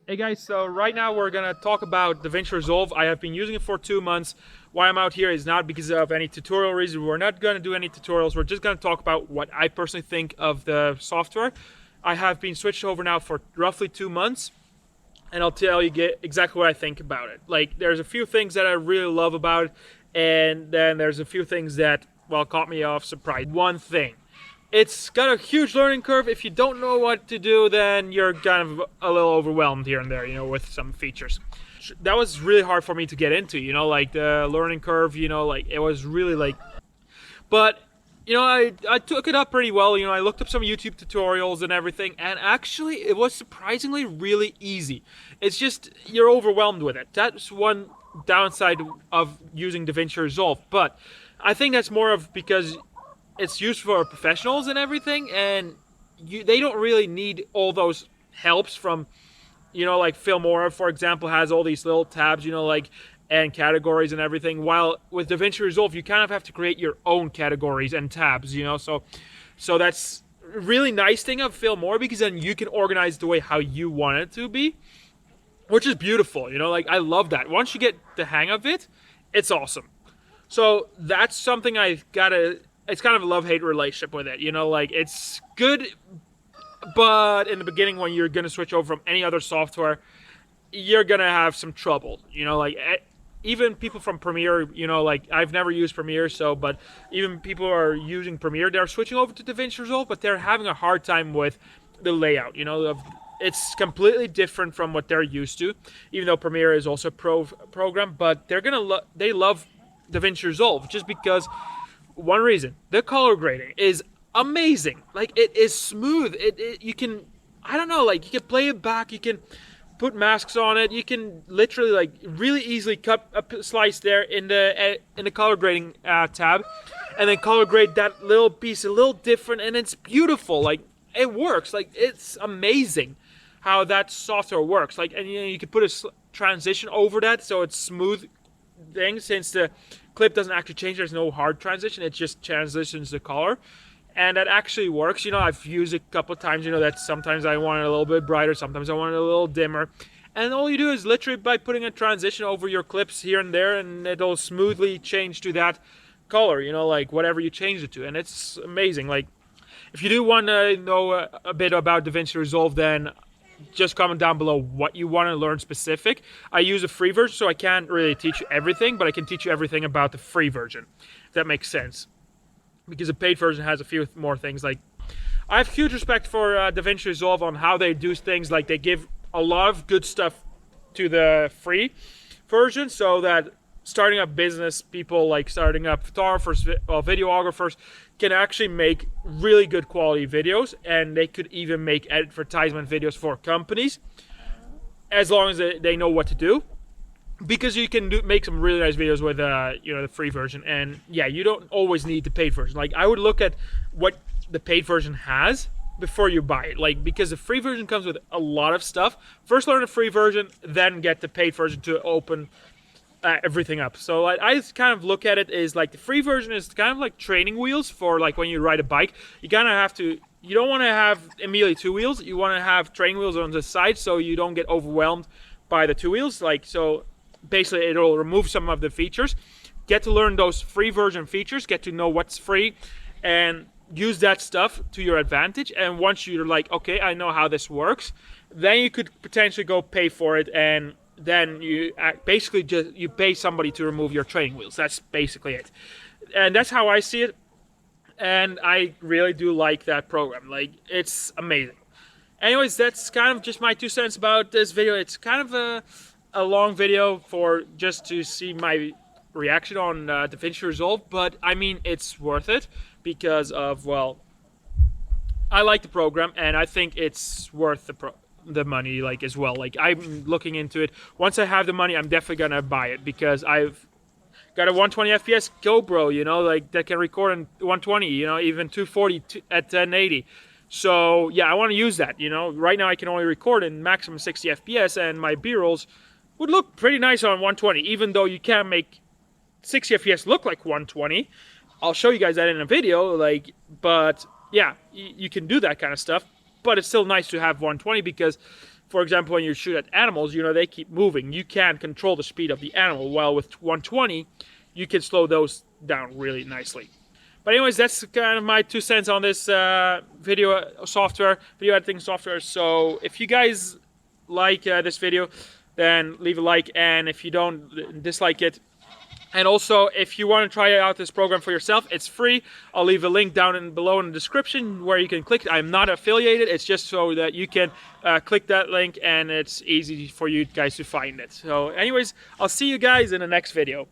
Hey guys, so right now we're gonna talk about Davinci Resolve. I have been using it for 2 months. Why I'm out here is not because of any tutorial reason. We're not gonna do any tutorials. We're just gonna talk about what I personally think of the software. I have been switched over now for roughly 2 months, and I'll tell you exactly what I think about it. Like, there's a few things that I really love about it, and then there's a few things that, well, caught me off surprise. One thing. It's got a huge learning curve. If you don't know what to do, then you're kind of a little overwhelmed here and there, with some features. That was really hard for me to get into, like the learning curve, like it was really like, but I took it up pretty well. I looked up some YouTube tutorials and everything, and actually it was surprisingly really easy. It's just you're overwhelmed with it. That's one downside of using Davinci Resolve, but I think that's more of because it's used for professionals and everything, and they don't really need all those helps from, like Filmora, for example, has all these little tabs, like, and categories and everything. While with Davinci Resolve, you kind of have to create your own categories and tabs, so that's a really nice thing of Filmora, because then you can organize the way how you want it to be, which is beautiful, like I love that. Once you get the hang of it, it's awesome. So that's something it's kind of a love-hate relationship with it, like it's good, but in the beginning when you're going to switch over from any other software, you're going to have some trouble, like even people from Premiere, like I've never used Premiere, but even people who are using Premiere, they're switching over to DaVinci Resolve, but they're having a hard time with the layout, it's completely different from what they're used to, even though Premiere is also a program, but they love DaVinci Resolve just because one reason: the color grading is amazing. Like, it is smooth. You can, I don't know, like you can play it back. You can put masks on it. You can literally like really easily cut a slice there in the color grading tab, and then color grade that little piece a little different, and it's beautiful. Like, it works. Like, it's amazing how that software works. Like, and you can put a transition over that so it's smooth thing, since the clip doesn't actually change. There's no hard transition. It just transitions the color, and that actually works. I've used it a couple of times. That sometimes I want it a little bit brighter, sometimes I want it a little dimmer, and all you do is literally by putting a transition over your clips here and there, and it'll smoothly change to that color, like whatever you change it to, and it's amazing. Like, if you do want to know a bit about DaVinci Resolve, then just comment down below what you want to learn specific. I use a free version, so I can't really teach you everything, but I can teach you everything about the free version, if that makes sense. Because the paid version has a few more things. Like, I have huge respect for DaVinci Resolve on how they do things. Like, they give a lot of good stuff to the free version, so that starting up business people, like starting up photographers, videographers, can actually make really good quality videos, and they could even make advertisement videos for companies, as long as they know what to do, because you can make some really nice videos with the free version. And yeah, you don't always need the paid version. Like, I would look at what the paid version has before you buy it, like, because the free version comes with a lot of stuff. First learn the free version, then get the paid version to open everything up. So I kind of look at it as like the free version is kind of like training wheels for like when you ride a bike. You kind of have to, you don't want to have immediately two wheels. You want to have training wheels on the side so you don't get overwhelmed by the two wheels. Like, so basically it'll remove some of the features. Get to learn those free version features, get to know what's free, and use that stuff to your advantage. And once you're like, okay, I know how this works, then you could potentially go pay for it, and then you basically just you pay somebody to remove your training wheels. That's basically it, and that's how I see it. And I really do like that program. Like, it's amazing. Anyways, that's kind of just my 2 cents about this video. It's kind of a long video for just to see my reaction on DaVinci Resolve, but I mean, it's worth it because of, well, I like the program, and I think it's worth the money, like, as well. Like, I'm looking into it. Once I have the money, I'm definitely gonna buy it, because I've got a 120 FPS GoPro, like, that can record in 120, even 240 at 1080. So yeah, I want to use that. Right now I can only record in maximum 60 FPS, and my B-rolls would look pretty nice on 120, even though you can't make 60 FPS look like 120. I'll show you guys that in a video, like, but yeah, you can do that kind of stuff. But it's still nice to have 120, because for example, when you shoot at animals, you know, they keep moving. You can't control the speed of the animal. While with 120, you can slow those down really nicely. But anyways, that's kind of my 2 cents on this video editing software. So if you guys like this video, then leave a like, and if you don't, dislike it. And also, if you want to try out this program for yourself, it's free. I'll leave a link down below in the description where you can click it. I'm not affiliated. It's just so that you can click that link, and it's easy for you guys to find it. So anyways, I'll see you guys in the next video.